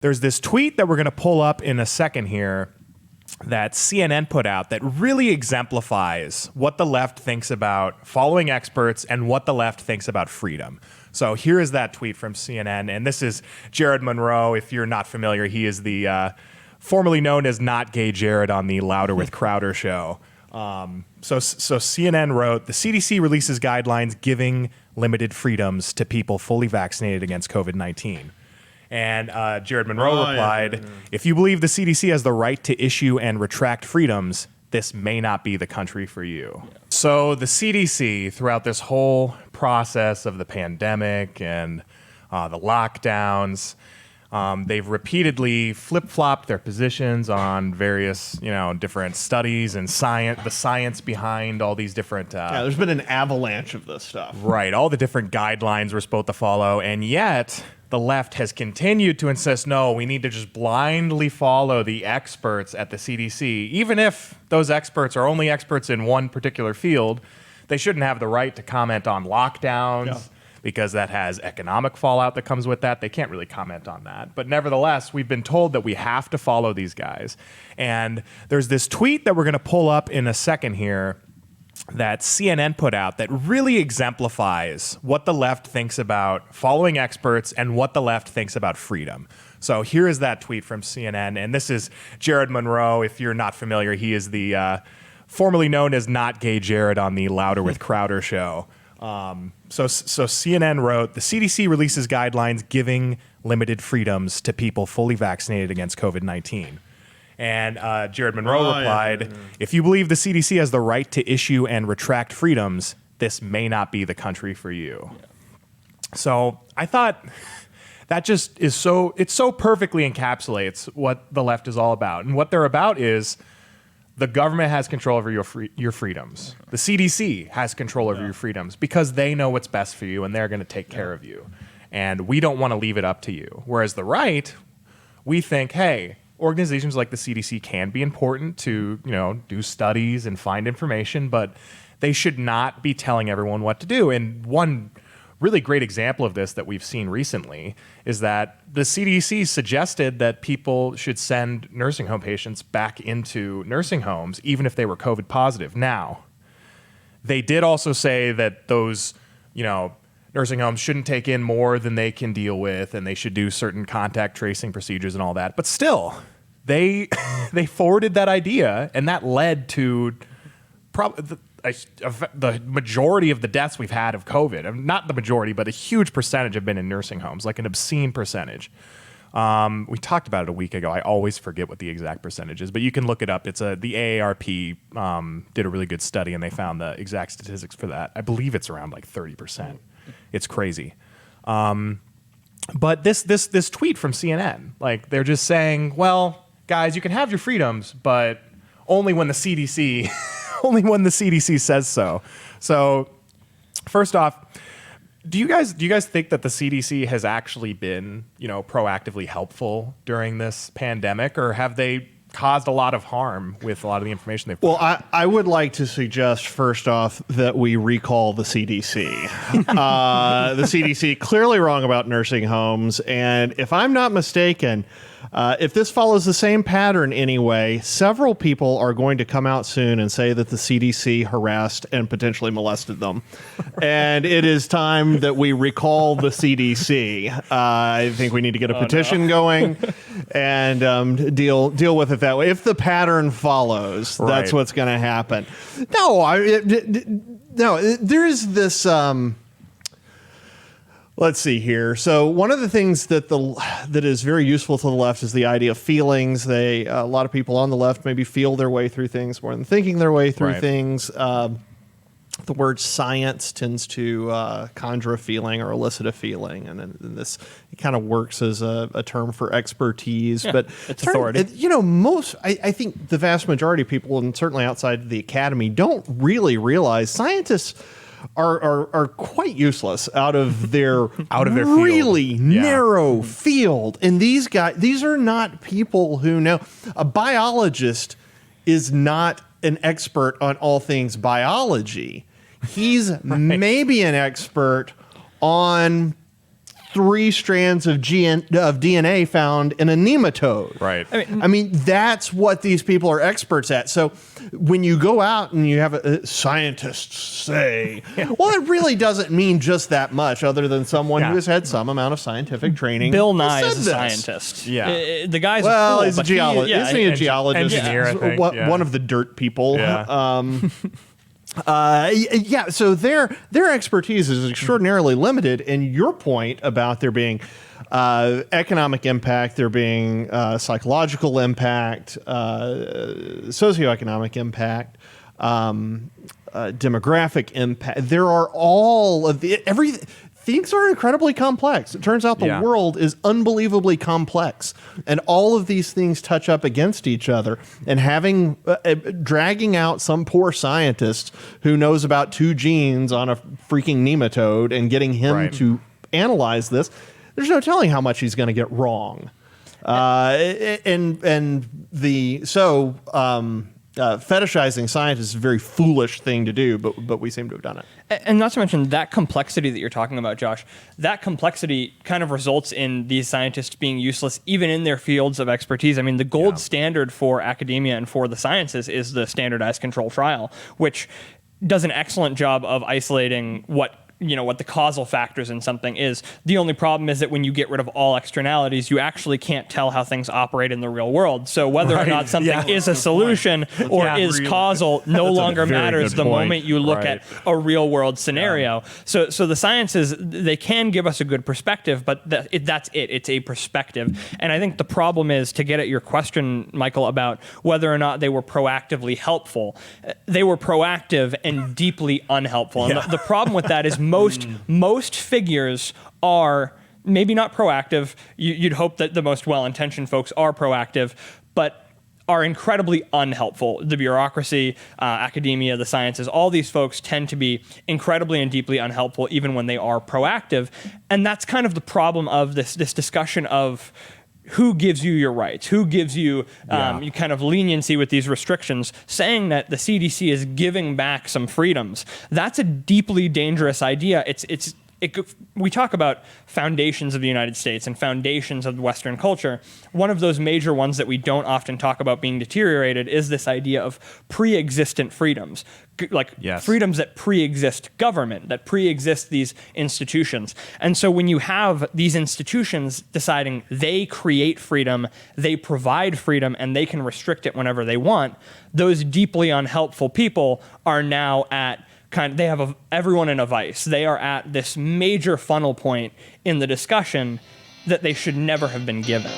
There's this tweet that we're going to pull up in a second here that CNN put out that really exemplifies what the left thinks about following experts and what the left thinks about freedom. So here is that tweet from CNN, and this is Jared Monroe. If you're not familiar, he is the formerly known as Not Gay Jared on the Louder with Crowder show. So CNN wrote, the CDC releases guidelines giving limited freedoms to people fully vaccinated against COVID-19. And Jared Monroe replied, if you believe the CDC has the right to issue and retract freedoms, this may not be the country for you. Yeah. So the CDC, throughout this whole process of the pandemic and the lockdowns, they've repeatedly flip-flopped their positions on various, different studies and science, the science behind all these different... there's been an avalanche of this stuff. Right, all the different guidelines we're supposed to follow, and yet the left has continued to insist, no, we need to just blindly follow the experts at the CDC. Even if those experts are only experts in one particular field, they shouldn't have the right to comment on lockdowns because that has economic fallout that comes with that. They can't really comment on that. But nevertheless, we've been told that we have to follow these guys. And there's this tweet that we're going to pull up in a second here that CNN put out that really exemplifies what the left thinks about following experts and what the left thinks about freedom. So here is that tweet from CNN, and this is Jared Monroe. If you're not familiar, he is the formerly known as Not Gay Jared on the Louder with Crowder show. So CNN wrote, the CDC releases guidelines giving limited freedoms to people fully vaccinated against COVID-19. And Jared Monroe replied, if you believe the CDC has the right to issue and retract freedoms, this may not be the country for you. Yeah. So I thought that just is it so perfectly encapsulates what the left is all about. And what they're about is the government has control over your freedoms. The CDC has control over your freedoms because they know what's best for you and they're going to take care of you. And we don't want to leave it up to you. Whereas the right, we think, hey, organizations like the CDC can be important to, do studies and find information, but they should not be telling everyone what to do. And one really great example of this that we've seen recently is that the CDC suggested that people should send nursing home patients back into nursing homes, even if they were COVID positive. Now, they did also say that those, nursing homes shouldn't take in more than they can deal with, and they should do certain contact tracing procedures and all that. But still, they forwarded that idea, and that led to the majority of the deaths we've had of COVID. Not the majority, but a huge percentage have been in nursing homes, like an obscene percentage. We talked about it a week ago. I always forget what the exact percentage is, but you can look it up. It's the AARP did a really good study, and they found the exact statistics for that. I believe it's around like 30%. It's crazy. But this tweet from CNN, like they're just saying, well, guys, you can have your freedoms, but only when the CDC says so. So first off, do you guys think that the CDC has actually been, proactively helpful during this pandemic, or have they caused a lot of harm with a lot of the information they've put out? Well, I would like to suggest, first off, that we recall the CDC. The CDC clearly wrong about nursing homes, and if I'm not mistaken, if this follows the same pattern anyway, several people are going to come out soon and say that the CDC harassed and potentially molested them. And it is time that we recall the CDC. I think we need to get a petition going and deal with it that way. If the pattern follows, that's what's going to happen. No, there is this... Let's see here. So one of the things that is very useful to the left is the idea of feelings. A lot of people on the left maybe feel their way through things more than thinking their way through things. The word science tends to conjure a feeling or elicit a feeling, and then this kind of works as a term for expertise. Yeah, but it's authority. I think the vast majority of people, and certainly outside the academy, don't really realize scientists are quite useless out of their really narrow field. And these are not people who know. A biologist is not an expert on all things biology. He's maybe an expert on 3 strands of DNA found in a nematode. Right. I mean, that's what these people are experts at. So when you go out and you have scientists say, well, it really doesn't mean just that much other than someone who has had some amount of scientific training. Bill Nye is a this. scientist. Yeah. The guy's Well, cool, he's a but he- geologist. yeah, Isn't he a geologist? engineer, I think, One of the dirt people. Yeah. So their expertise is extraordinarily limited, and your point about there being economic impact, there being psychological impact, socioeconomic impact, demographic impact. There are all of the things are incredibly complex. It turns out the world is unbelievably complex, and all of these things touch up against each other. And having dragging out some poor scientist who knows about 2 genes on a freaking nematode and getting him to analyze this, there's no telling how much he's going to get wrong. Fetishizing science is a very foolish thing to do, but we seem to have done it. And not to mention that complexity that you're talking about, Josh, that complexity kind of results in these scientists being useless even in their fields of expertise. I mean, the gold standard for academia and for the sciences is the standardized control trial, which does an excellent job of isolating what the causal factors in something is. The only problem is that when you get rid of all externalities, you actually can't tell how things operate in the real world. So whether or not something is a solution or is causal no longer matters the moment you look at a real world scenario. So the sciences, they can give us a good perspective, but that's it. It's a perspective. And I think the problem is, to get at your question, Michael, about whether or not they were proactively helpful, they were proactive and deeply unhelpful. And the problem with that is most figures are maybe not proactive. You'd hope that the most well-intentioned folks are proactive, but are incredibly unhelpful. The bureaucracy, academia, the sciences, all these folks tend to be incredibly and deeply unhelpful even when they are proactive. And that's kind of the problem of this discussion of who gives you your rights, who gives you kind of leniency with these restrictions, saying that the CDC is giving back some freedoms. That's a deeply dangerous idea. We talk about foundations of the United States and foundations of Western culture. One of those major ones that we don't often talk about being deteriorated is this idea of pre-existent freedoms, freedoms that pre-exist government, that pre-exist these institutions. And so when you have these institutions deciding they create freedom, they provide freedom, and they can restrict it whenever they want, those deeply unhelpful people are now at they have everyone in a vice. They are at this major funnel point in the discussion that they should never have been given.